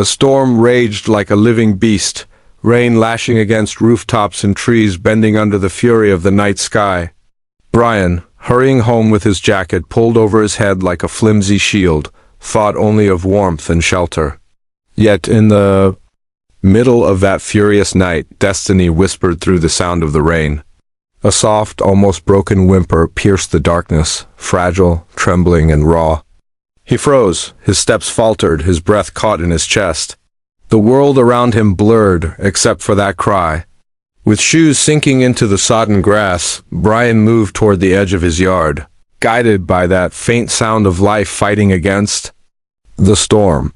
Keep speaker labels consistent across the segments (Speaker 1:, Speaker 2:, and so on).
Speaker 1: The storm raged like a living beast, rain lashing against rooftops and trees bending under the fury of the night sky. Brian, hurrying home with his jacket pulled over his head like a flimsy shield, thought only of warmth and shelter. Yet in the middle of that furious night, destiny whispered through the sound of the rain. A soft, almost broken whimper pierced the darkness, fragile, trembling, and raw. He froze, his steps faltered, his breath caught in his chest. The world around him blurred, except for that cry. With shoes sinking into the sodden grass, Brian moved toward the edge of his yard, guided by that faint sound of life fighting against the storm.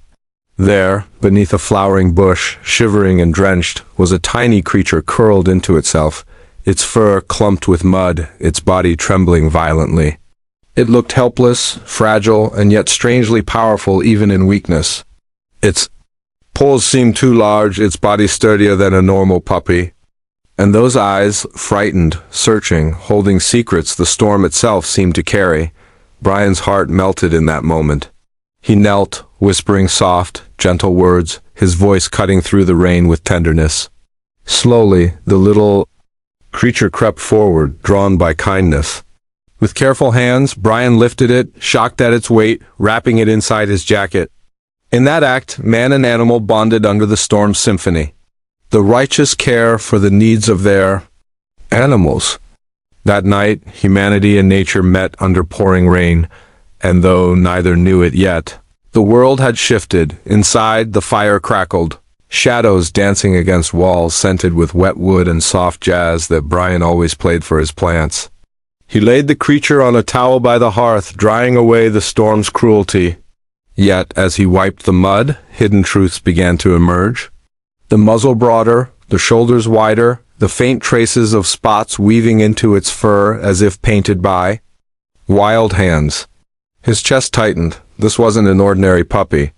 Speaker 1: There, beneath a flowering bush, shivering and drenched, was a tiny creature curled into itself, its fur clumped with mud, its body trembling violently. It looked helpless, fragile, and yet strangely powerful even in weakness. Its paws seemed too large, its body sturdier than a normal puppy. And those eyes, frightened, searching, holding secrets the storm itself seemed to carry. Brian's heart melted in that moment. He knelt, whispering soft, gentle words, his voice cutting through the rain with tenderness. Slowly, the little creature crept forward, drawn by kindness. With careful hands, Brian lifted it, shocked at its weight, wrapping it inside his jacket. In that act, man and animal bonded under the storm's symphony. The righteous care for the needs of their animals. That night, humanity and nature met under pouring rain, and though neither knew it yet, the world had shifted. Inside, the fire crackled, shadows dancing against walls scented with wet wood and soft jazz that Brian always played for his plants. He laid the creature on a towel by the hearth, drying away the storm's cruelty. Yet, as he wiped the mud, hidden truths began to emerge. The muzzle broader, the shoulders wider, the faint traces of spots weaving into its fur as if painted by wild hands. His chest tightened. This wasn't an ordinary puppy.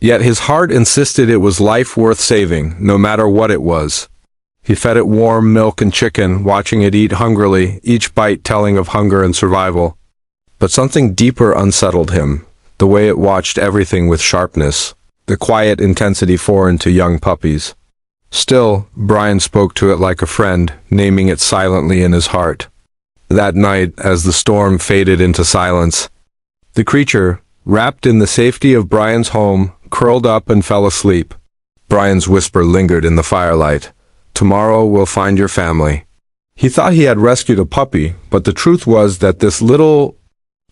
Speaker 1: Yet his heart insisted it was life worth saving, no matter what it was. He fed it warm milk and chicken, watching it eat hungrily, each bite telling of hunger and survival. But something deeper unsettled him, the way it watched everything with sharpness, the quiet intensity foreign to young puppies. Still, Brian spoke to it like a friend, naming it silently in his heart. That night, as the storm faded into silence, the creature, wrapped in the safety of Brian's home, curled up and fell asleep. Brian's whisper lingered in the firelight. "Tomorrow we'll find your family." He thought he had rescued a puppy, but the truth was that this little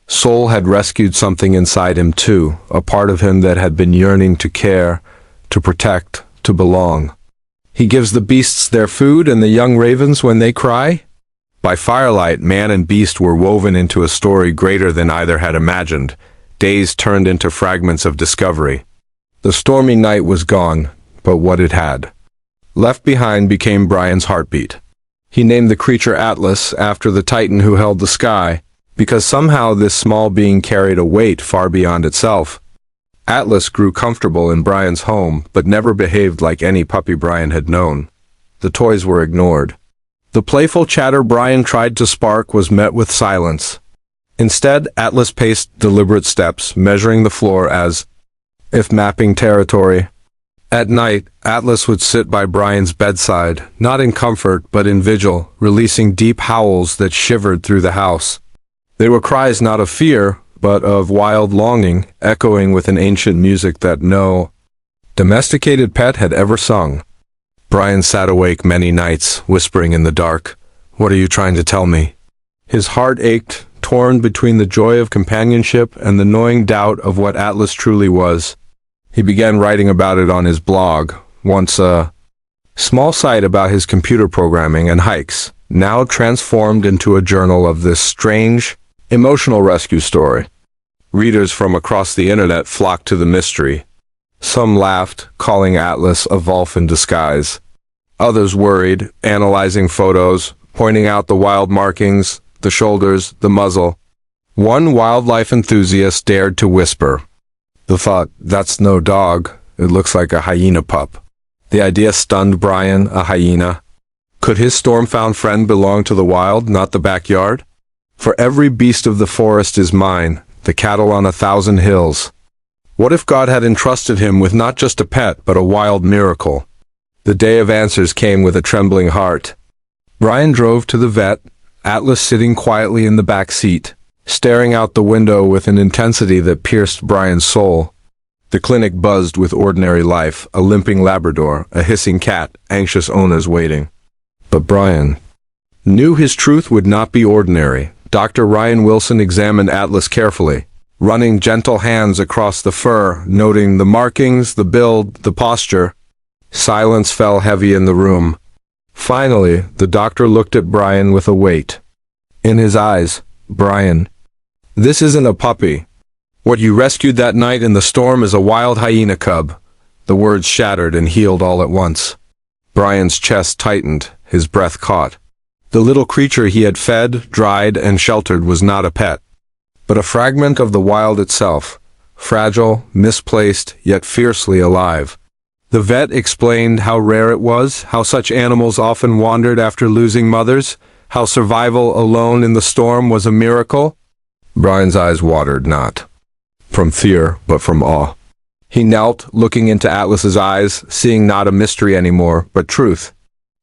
Speaker 1: soul had rescued something inside him too, a part of him that had been yearning to care, to protect, to belong. He gives the beasts their food and the young ravens when they cry. By firelight, man and beast were woven into a story greater than either had imagined. Days turned into fragments of discovery. The stormy night was gone, but what it had left behind became Brian's heartbeat. He named the creature Atlas after the titan who held the sky, because somehow this small being carried a weight far beyond itself. Atlas grew comfortable in Brian's home, but never behaved like any puppy Brian had known. The toys were ignored. The playful chatter Brian tried to spark was met with silence. Instead, Atlas paced deliberate steps, measuring the floor as if mapping territory. At night, Atlas would sit by Brian's bedside, not in comfort but in vigil, releasing deep howls that shivered through the house. They were cries not of fear, but of wild longing, echoing with an ancient music that no domesticated pet had ever sung. Brian sat awake many nights, whispering in the dark, "What are you trying to tell me?" His heart ached, torn between the joy of companionship and the gnawing doubt of what Atlas truly was. He began writing about it on his blog, once a small site about his computer programming and hikes, now transformed into a journal of this strange, emotional rescue story. Readers from across the internet flocked to the mystery. Some laughed, calling Atlas a Wolf in disguise. Others worried, analyzing photos, pointing out the wild markings, the shoulders, the muzzle. One wildlife enthusiast dared to whisper the thought, "That's no dog, it looks like a hyena pup." The idea stunned Brian, a hyena. Could his storm-found friend belong to the wild, not the backyard? For every beast of the forest is mine, the cattle on 1,000 hills. What if God had entrusted him with not just a pet, but a wild miracle? The day of answers came with a trembling heart. Brian drove to the vet, Atlas sitting quietly in the back seat, staring out the window with an intensity that pierced Brian's soul. The clinic buzzed with ordinary life, a limping Labrador, a hissing cat, anxious owners waiting. But Brian knew his truth would not be ordinary. Dr. Ryan Wilson examined Atlas carefully, running gentle hands across the fur, noting the markings, the build, the posture. Silence fell heavy in the room. Finally, the doctor looked at Brian with a weight in his eyes. Brian, this isn't a puppy. What you rescued that night in the storm is a wild hyena cub. The words shattered and healed all at once. Brian's chest tightened, his breath caught. The little creature he had fed, dried, and sheltered was not a pet, but a fragment of the wild itself, fragile, misplaced, yet fiercely alive. The vet explained how rare it was, how such animals often wandered after losing mothers, how survival alone in the storm was a miracle. Brian's eyes watered, not from fear, but from awe. He knelt, looking into Atlas's eyes, seeing not a mystery anymore, but truth.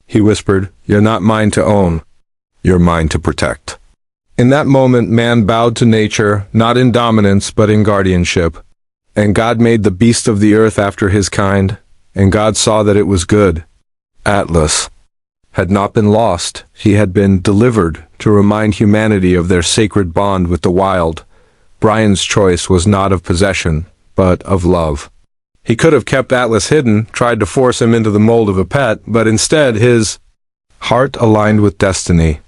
Speaker 1: He whispered, "You're not mine to own. You're mine to protect." In that moment, man bowed to nature, not in dominance, but in guardianship. And God made the beast of the earth after his kind, and God saw that it was good. Atlas had not been lost. He had been delivered to remind humanity of their sacred bond with the wild. Brian's choice was not of possession, but of love. He could have kept Atlas hidden, tried to force him into the mold of a pet, but instead his heart aligned with destiny.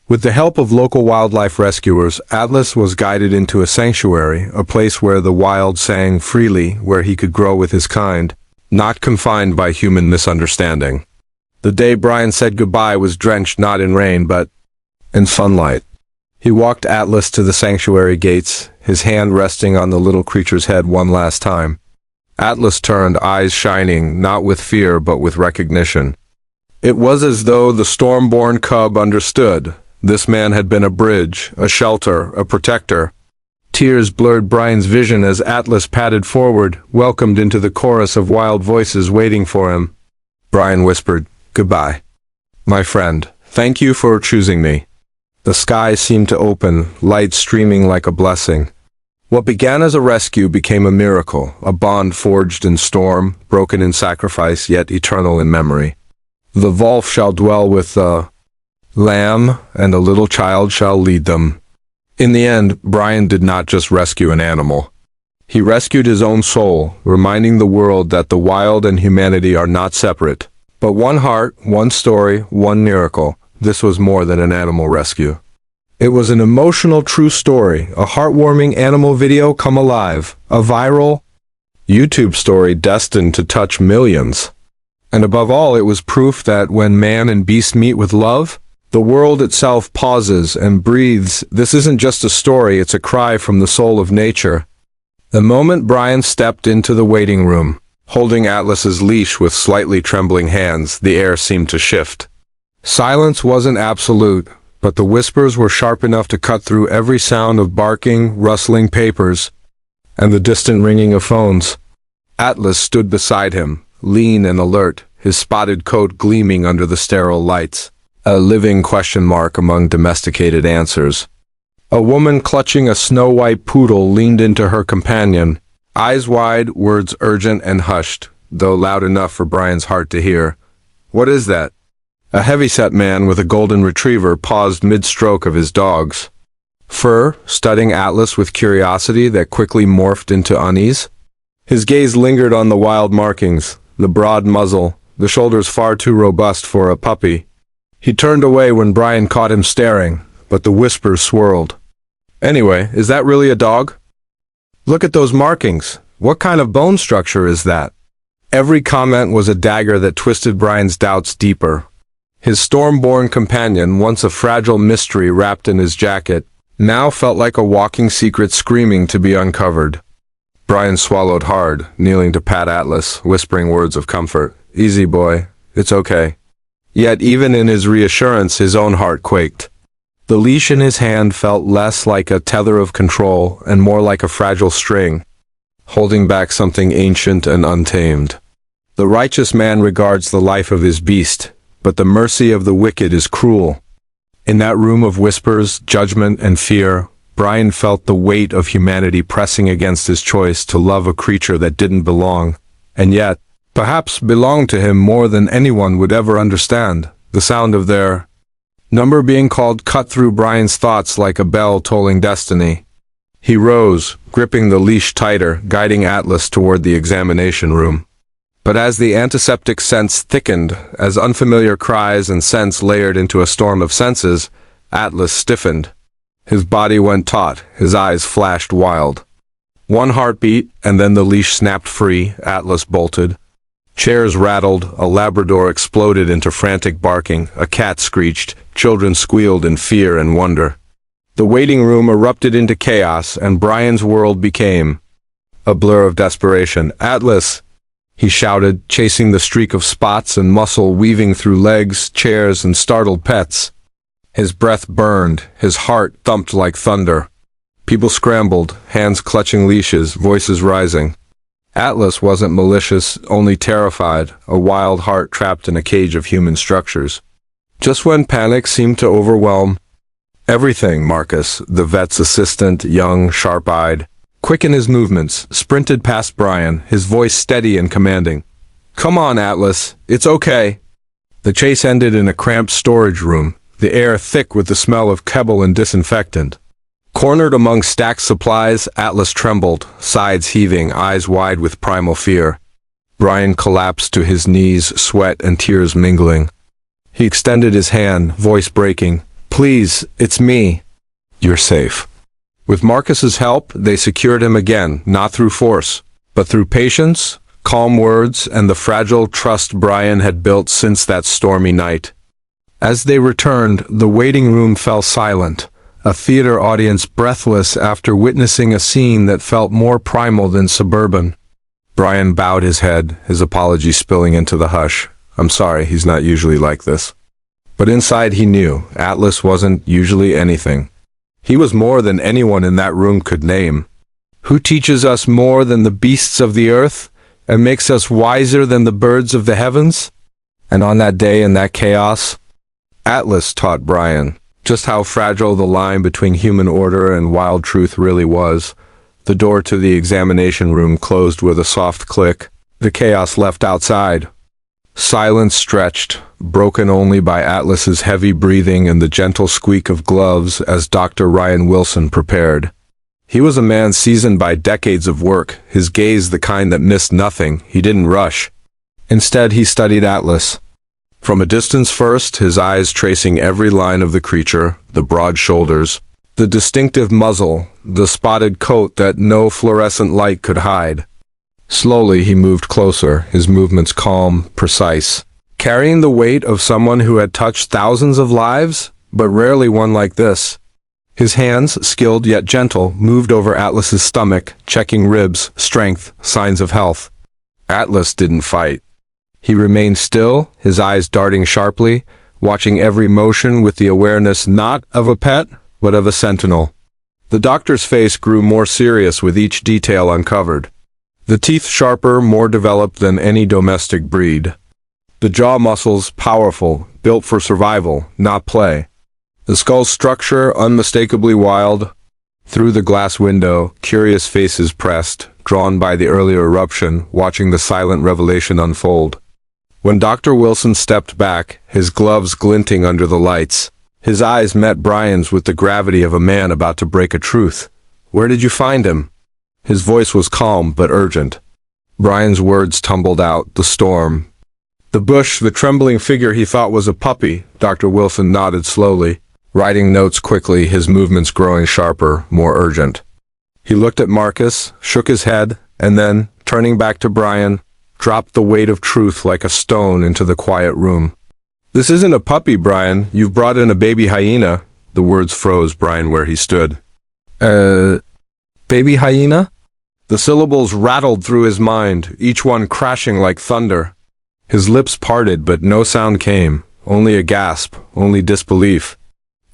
Speaker 1: With the help of local wildlife rescuers, Atlas was guided into a sanctuary, a place where the wild sang freely, where he could grow with his kind, not confined by human misunderstanding. The day Brian said goodbye was drenched not in rain, but in sunlight. He walked Atlas to the sanctuary gates, his hand resting on the little creature's head one last time. Atlas turned, eyes shining, not with fear but with recognition. It was as though the storm-born cub understood. This man had been a bridge, a shelter, a protector. Tears blurred Brian's vision as Atlas padded forward, welcomed into the chorus of wild voices waiting for him. Brian whispered, "Goodbye, my friend. Thank you for choosing me." The sky seemed to open, light streaming like a blessing. What began as a rescue became a miracle, a bond forged in storm, broken in sacrifice, yet eternal in memory. The wolf shall dwell with the lamb, and a little child shall lead them. In the end, Brian did not just rescue an animal. He rescued his own soul, reminding the world that the wild and humanity are not separate, but one heart, one story, one miracle. This was more than an animal rescue. It was an emotional true story, a heartwarming animal video come alive, a viral YouTube story destined to touch millions. And above all, it was proof that when man and beast meet with love, the world itself pauses and breathes. This isn't just a story, it's a cry from the soul of nature. The moment Brian stepped into the waiting room, holding Atlas's leash with slightly trembling hands, the air seemed to shift. Silence wasn't absolute, but the whispers were sharp enough to cut through every sound of barking, rustling papers, and the distant ringing of phones. Atlas stood beside him, lean and alert, his spotted coat gleaming under the sterile lights, a living question mark among domesticated answers. A woman clutching a snow-white poodle leaned into her companion, eyes wide, words urgent and hushed, though loud enough for Brian's heart to hear. "What is that?" A heavy-set man with a golden retriever paused mid-stroke of his dog's fur, studying Atlas with curiosity that quickly morphed into unease. His gaze lingered on the wild markings, the broad muzzle, the shoulders far too robust for a puppy. He turned away when Brian caught him staring, but the whispers swirled. "Anyway, is that really a dog? Look at those markings. What kind of bone structure is that?" Every comment was a dagger that twisted Brian's doubts deeper. His storm-born companion, once a fragile mystery wrapped in his jacket, now felt like a walking secret screaming to be uncovered. Brian swallowed hard, kneeling to pat Atlas, whispering words of comfort. "Easy, boy. It's okay." Yet even in his reassurance, his own heart quaked. The leash in his hand felt less like a tether of control and more like a fragile string. holding back something ancient and untamed. The righteous man regards the life of his beast, but the mercy of the wicked is cruel. In that room of whispers, judgment, and fear, Brian felt the weight of humanity pressing against his choice to love a creature that didn't belong, and yet, perhaps belonged to him more than anyone would ever understand. The sound of their number being called cut through Brian's thoughts like a bell tolling destiny. He rose, gripping the leash tighter, guiding Atlas toward the examination room. But as the antiseptic sense thickened, as unfamiliar cries and scents layered into a storm of senses, Atlas stiffened. His body went taut, his eyes flashed wild. One heartbeat, and then the leash snapped free. Atlas bolted. Chairs rattled, a Labrador exploded into frantic barking, a cat screeched, children squealed in fear and wonder. The waiting room erupted into chaos, and Brian's world became a blur of desperation. "Atlas!" he shouted, chasing the streak of spots and muscle weaving through legs, chairs, and startled pets. His breath burned, his heart thumped like thunder. People scrambled, hands clutching leashes, voices rising. Atlas wasn't malicious, only terrified, a wild heart trapped in a cage of human structures. Just when panic seemed to overwhelm everything, Marcus, the vet's assistant, young, sharp-eyed, quick in his movements, sprinted past Brian, his voice steady and commanding. "Come on, Atlas, it's okay." The chase ended in a cramped storage room, the air thick with the smell of kibble and disinfectant. Cornered among stacked supplies, Atlas trembled, sides heaving, eyes wide with primal fear. Brian collapsed to his knees, sweat and tears mingling. He extended his hand, voice breaking. "Please, it's me." "You're safe." With Marcus's help, they secured him again, not through force, but through patience, calm words, and the fragile trust Brian had built since that stormy night. As they returned, the waiting room fell silent, a theater audience breathless after witnessing a scene that felt more primal than suburban. Brian bowed his head, his apology spilling into the hush. "I'm sorry, he's not usually like this." But inside he knew, Atlas wasn't usually anything. He was more than anyone in that room could name. Who teaches us more than the beasts of the earth, and makes us wiser than the birds of the heavens? And on that day in that chaos, Atlas taught Brian just how fragile the line between human order and wild truth really was. The door to the examination room closed with a soft click, the chaos left outside. Silence stretched, broken only by Atlas's heavy breathing and the gentle squeak of gloves as Dr. Ryan Wilson prepared. He was a man seasoned by decades of work, his gaze the kind that missed nothing. He didn't rush. Instead, he studied Atlas. From a distance first, his eyes tracing every line of the creature, the broad shoulders, the distinctive muzzle, the spotted coat that no fluorescent light could hide. Slowly he moved closer, his movements calm, precise, carrying the weight of someone who had touched thousands of lives, but rarely one like this. His hands, skilled yet gentle, moved over Atlas's stomach, checking ribs, strength, signs of health. Atlas didn't fight. He remained still, his eyes darting sharply, watching every motion with the awareness not of a pet, but of a sentinel. The doctor's face grew more serious with each detail uncovered. The teeth sharper, more developed than any domestic breed. The jaw muscles powerful, built for survival, not play. The skull's structure unmistakably wild. Through the glass window, curious faces pressed, drawn by the earlier eruption, watching the silent revelation unfold. When Dr. Wilson stepped back, his gloves glinting under the lights, his eyes met Brian's with the gravity of a man about to break a truth. "Where did you find him?" His voice was calm but urgent. Brian's words tumbled out, the storm. "The bush, the trembling figure he thought was a puppy." Dr. Wilson nodded slowly, writing notes quickly, his movements growing sharper, more urgent. He looked at Marcus, shook his head, and then, turning back to Brian, dropped the weight of truth like a stone into the quiet room. "This isn't a puppy, Brian. You've brought in a baby hyena." The words froze Brian where he stood. Baby hyena?" The syllables rattled through his mind, each one crashing like thunder. His lips parted, but no sound came, only a gasp, only disbelief.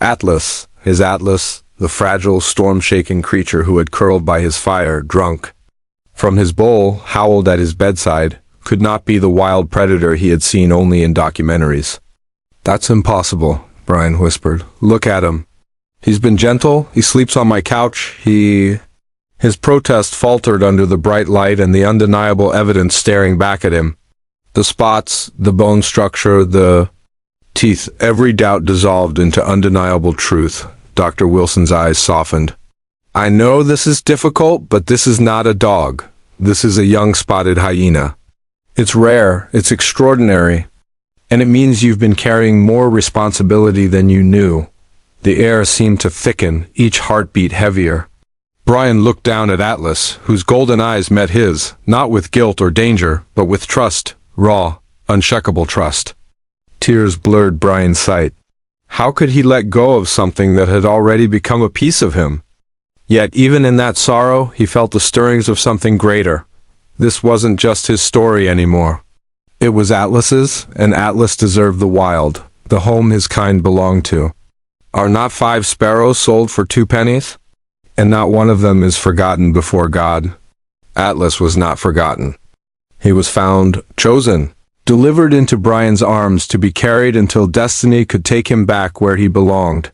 Speaker 1: Atlas, his Atlas, the fragile, storm-shaken creature who had curled by his fire, drunk. from his bowl, howled at his bedside, could not be the wild predator he had seen only in documentaries. "That's impossible," Brian whispered. "Look at him. He's been gentle, he sleeps on my couch, His protest faltered under the bright light and the undeniable evidence staring back at him. The spots, the bone structure, the teeth, every doubt dissolved into undeniable truth. Dr. Wilson's eyes softened. "I know this is difficult, but this is not a dog. This is a young spotted hyena. It's rare, it's extraordinary, and it means you've been carrying more responsibility than you knew." The air seemed to thicken, each heartbeat heavier. Brian looked down at Atlas, whose golden eyes met his, not with guilt or danger, but with trust, raw, unshakable trust. Tears blurred Brian's sight. How could he let go of something that had already become a piece of him? Yet even in that sorrow, he felt the stirrings of something greater. This wasn't just his story anymore. It was Atlas's, and Atlas deserved the wild, the home his kind belonged to. Are not 5 sparrows sold for 2 pennies? And not one of them is forgotten before God. Atlas was not forgotten. He was found, chosen, delivered into Brian's arms to be carried until destiny could take him back where he belonged.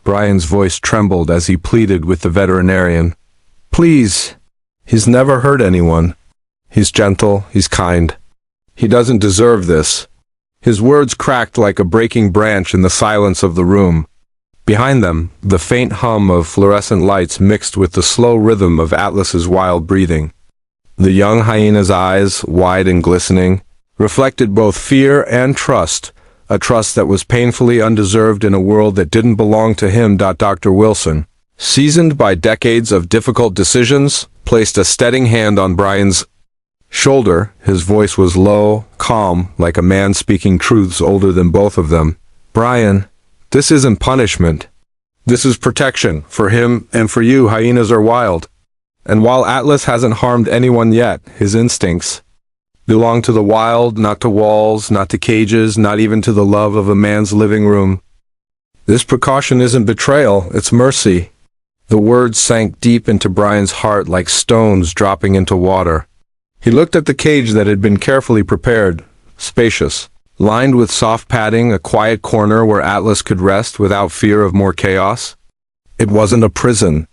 Speaker 1: Brian's voice trembled as he pleaded with the veterinarian. "Please. He's never hurt anyone. He's gentle, he's kind. He doesn't deserve this." His words cracked like a breaking branch in the silence of the room. Behind them, the faint hum of fluorescent lights mixed with the slow rhythm of Atlas's wild breathing. The young hyena's eyes, wide and glistening, reflected both fear and trust, a trust that was painfully undeserved in a world that didn't belong to him. Dr. Wilson, seasoned by decades of difficult decisions, placed a steadying hand on Brian's shoulder. His voice was low, calm, like a man speaking truths older than both of them. "Brian, this isn't punishment. This is protection, for him and for you. Hyenas are wild. And while Atlas hasn't harmed anyone yet, his instincts belong to the wild, not to walls, not to cages, not even to the love of a man's living room. This precaution isn't betrayal, it's mercy." The words sank deep into Brian's heart like stones dropping into water. He looked at the cage that had been carefully prepared, spacious, lined with soft padding, a quiet corner where Atlas could rest without fear of more chaos. It wasn't a prison.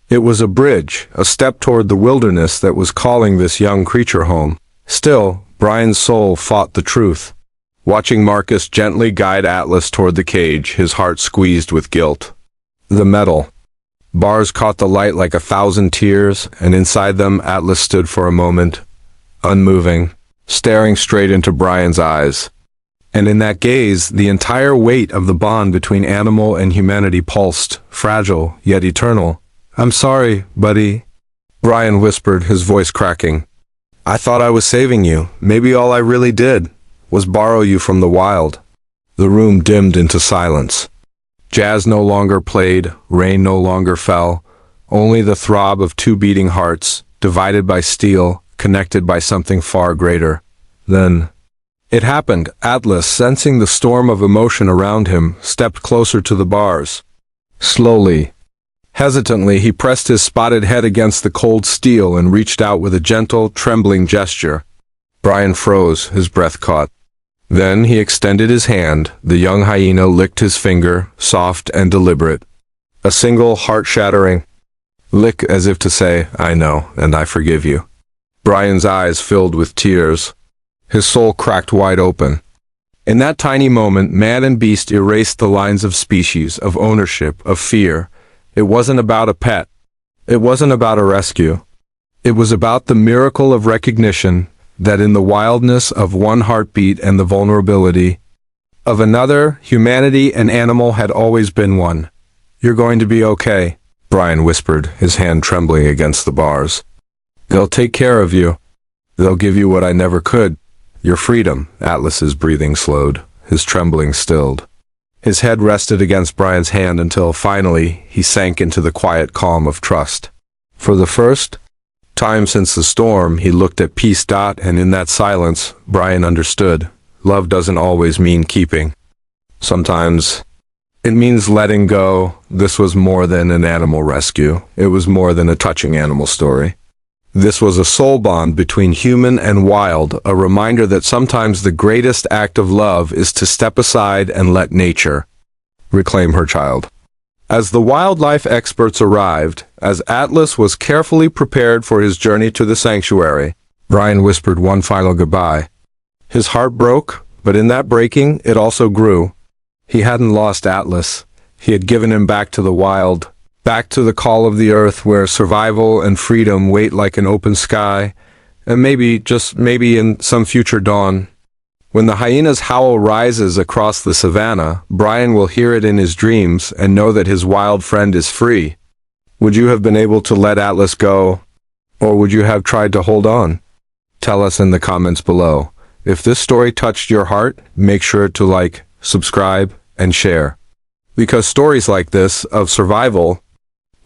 Speaker 1: It was a bridge, a step toward the wilderness that was calling this young creature home. Still, Brian's soul fought the truth. Watching Marcus gently guide Atlas toward the cage, his heart squeezed with guilt. The metal bars caught the light like 1,000 tears, and inside them Atlas stood for a moment, unmoving, staring straight into Brian's eyes. And in that gaze, the entire weight of the bond between animal and humanity pulsed, fragile yet eternal. "I'm sorry, buddy," Brian whispered, his voice cracking. "I thought I was saving you. Maybe all I really did was borrow you from the wild." The room dimmed into silence. Jazz no longer played, rain no longer fell, only the throb of 2 beating hearts, divided by steel, connected by something far greater. Then it happened. Atlas, sensing the storm of emotion around him, stepped closer to the bars. Slowly, hesitantly, he pressed his spotted head against the cold steel and reached out with a gentle, trembling gesture. Brian froze, his breath caught. Then he extended his hand. The young hyena licked his finger, soft and deliberate. A single heart-shattering lick, as if to say, "I know, and I forgive you." Brian's eyes filled with tears. His soul cracked wide open. In that tiny moment, man and beast erased the lines of species, of ownership, of fear. It wasn't about a pet. It wasn't about a rescue. It was about the miracle of recognition that in the wildness of one heartbeat and the vulnerability of another, humanity and animal had always been one. "You're going to be okay," Brian whispered, his hand trembling against the bars. "They'll take care of you. They'll give you what I never could. Your freedom." Atlas's breathing slowed, his trembling stilled. His head rested against Brian's hand until, finally, he sank into the quiet calm of trust. For the first time since the storm, he looked at peace. And in that silence, Brian understood. Love doesn't always mean keeping. Sometimes it means letting go. This was more than an animal rescue. It was more than a touching animal story. This was a soul bond between human and wild, a reminder that sometimes the greatest act of love is to step aside and let nature reclaim her child. As the wildlife experts arrived, as Atlas was carefully prepared for his journey to the sanctuary, Brian whispered one final goodbye. His heart broke, but in that breaking, it also grew. He hadn't lost Atlas. He had given him back to the wild, back to the call of the earth where survival and freedom wait like an open sky, and maybe, just maybe in some future dawn. When the hyena's howl rises across the savannah, Brian will hear it in his dreams and know that his wild friend is free. Would you have been able to let Atlas go, or would you have tried to hold on? Tell us in the comments below. If this story touched your heart, make sure to like, subscribe, and share. Because stories like this of survival,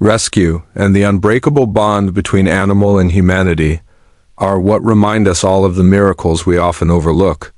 Speaker 1: rescue, and the unbreakable bond between animal and humanity are what remind us all of the miracles we often overlook.